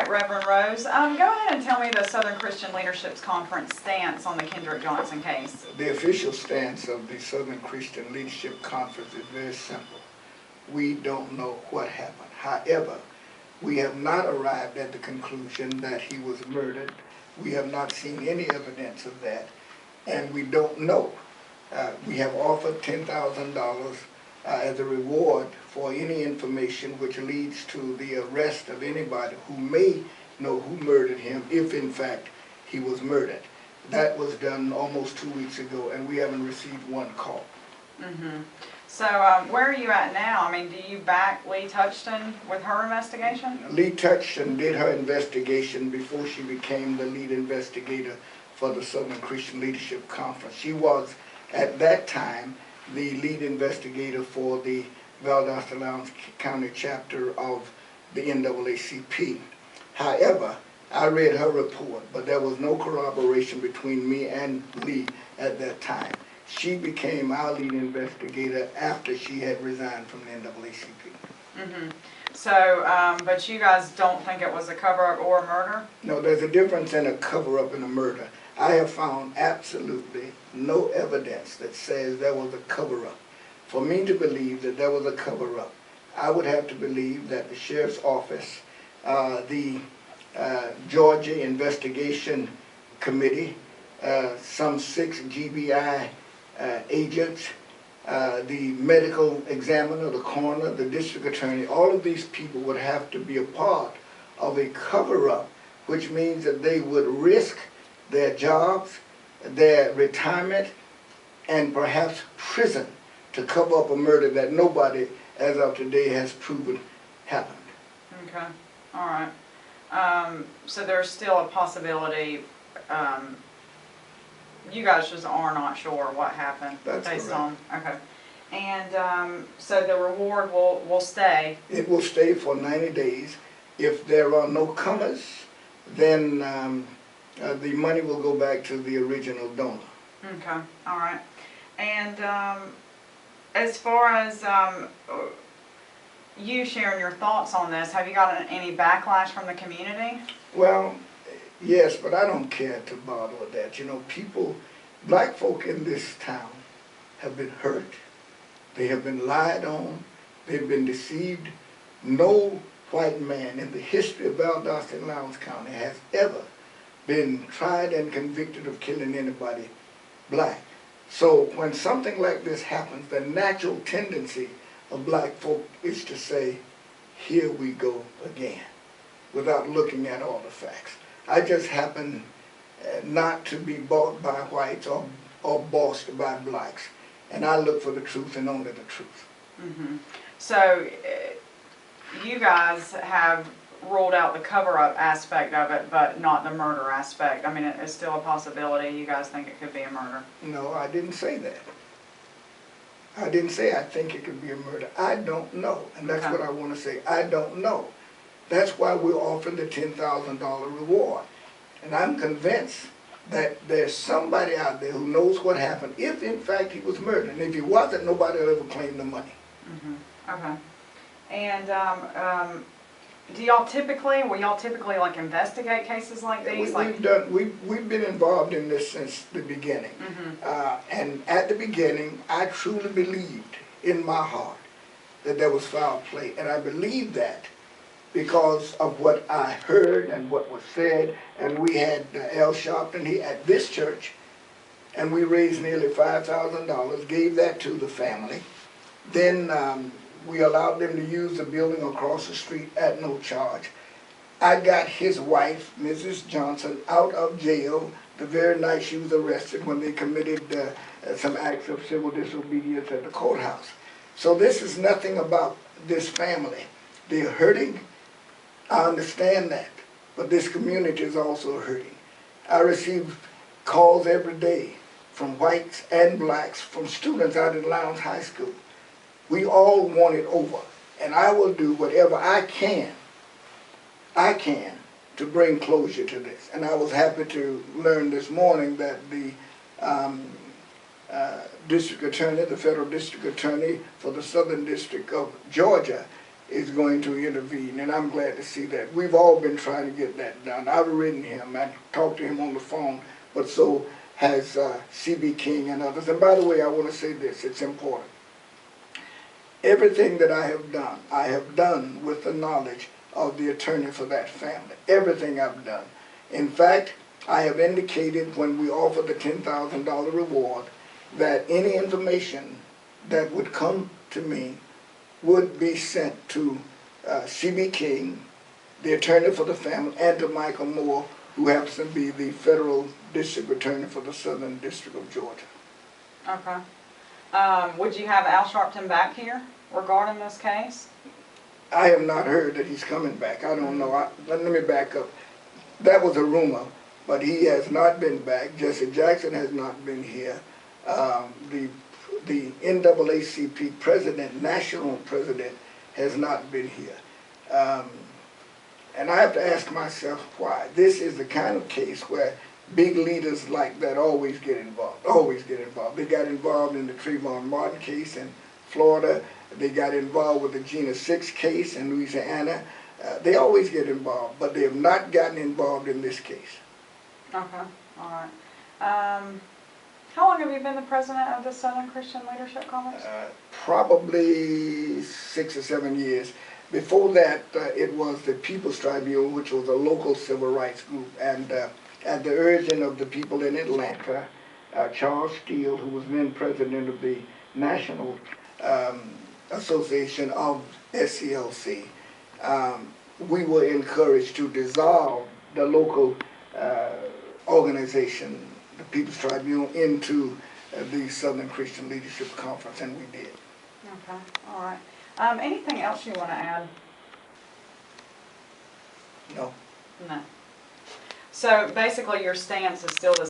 right, Reverend Rose. Go ahead and tell me the Southern Christian Leadership's Conference stance on the Kendrick Johnson case. The official stance of the Southern Christian Leadership Conference is very simple. We don't know what happened. However, we have not arrived at the conclusion that he was murdered. We have not seen any evidence of that, and we don't know. We have offered $10,000 as a reward for any information which leads to the arrest of anybody who may know who murdered him, if in fact he was murdered. That was done almost 2 weeks ago, and we haven't received one call. Mm-hmm. So where are you at now? I mean, do you back Lee Touchton with her investigation? Lee Touchton did her investigation before she became the lead investigator for the Southern Christian Leadership Conference. She was, at that time, the lead investigator for the Valdosta-Lowndes County chapter of the NAACP. However, I read her report, but there was no corroboration between me and Lee at that time. She became our lead investigator after she had resigned from the NAACP. Mm-hmm. So, but you guys don't think it was a cover-up or a murder? No, there's a difference in a cover-up and a murder. I have found absolutely no evidence that says there was a cover-up. For me to believe that there was a cover-up, I would have to believe that the Sheriff's Office, the Georgia Investigation Committee, some 6 G.B.R. Agents, the medical examiner, the coroner, the district attorney, all of these people would have to be a part of a cover-up, which means that they would risk their jobs, their retirement, and perhaps prison to cover up a murder that nobody, as of today, has proven happened. Okay, all right. So there's still a possibility, you guys just are not sure what happened. That's based correct. on, okay. And so the reward will stay? It will stay for 90 days. If there are no comers, then the money will go back to the original donor. Okay, all right. And as far as you sharing your thoughts on this, have you gotten any backlash from the community? Well, yes, but I don't care to bother with that. You know, people, black folk in this town have been hurt. They have been lied on. They've been deceived. No white man in the history of Valdosta-Lowndes County has ever been tried and convicted of killing anybody black. So when something like this happens, the natural tendency of black folk is to say, here we go again, without looking at all the facts. I just happen not to be bought by whites or bossed by blacks, and I look for the truth and only the truth. Mm-hmm. So you guys have ruled out the cover-up aspect of it, but not the murder aspect. I mean, it's still a possibility. You guys think it could be a murder? No, I didn't say that. I didn't say I think it could be a murder. I don't know, and that's what I want to say. I don't know. That's why we're offering the $10,000 reward. And I'm convinced that there's somebody out there who knows what happened, if in fact he was murdered. And if he wasn't, nobody will ever claim the money. Mm-hmm. Okay. And will y'all typically like investigate cases like these? We've been involved in this since the beginning. Mm-hmm. And at the beginning, I truly believed in my heart that there was foul play. And I believed that because of what I heard and what was said. And we had L. Sharpton at this church, and we raised nearly $5,000, gave that to the family. Then we allowed them to use the building across the street at no charge. I got his wife, Mrs. Johnson, out of jail the very night she was arrested when they committed some acts of civil disobedience at the courthouse. So this is nothing about this family. They're hurting. I understand that. But this community is also hurting. I receive calls every day from whites and blacks, from students out at Lowndes High School. We all want it over, and I will do whatever I can to bring closure to this. And I was happy to learn this morning that the district attorney, the federal district attorney for the Southern District of Georgia, is going to intervene, and I'm glad to see that. We've all been trying to get that done. I've written him, I talked to him on the phone, but so has C.B. King and others. And by the way, I want to say this, it's important. Everything that I have done with the knowledge of the attorney for that family. Everything I've done. In fact, I have indicated when we offered the $10,000 reward that any information that would come to me would be sent to C.B. King, the attorney for the family, and to Michael Moore, who happens to be the federal district attorney for the Southern District of Georgia. Okay. Would you have Al Sharpton back here regarding this case? I have not heard that he's coming back. I don't know. Let me back up. That was a rumor, but he has not been back. Jesse Jackson has not been here. The NAACP president, national president, has not been here. And I have to ask myself why. This is the kind of case where big leaders like that always get involved, They got involved in the Trayvon Martin case in Florida. They got involved with the Gina 6 case in Louisiana. They always get involved, but they have not gotten involved in this case. Okay, all right. How long have you been the president of the Southern Christian Leadership Conference? Probably 6 or 7 years. Before that, it was the People's Tribune, which was a local civil rights group, and at the urging of the people in Atlanta, Charles Steele, who was then president of the National Association of SCLC, we were encouraged to dissolve the local organization, the People's Tribune, into the Southern Christian Leadership Conference, and we did. Okay, all right. Anything else you want to add? No. No. So basically your stance is still the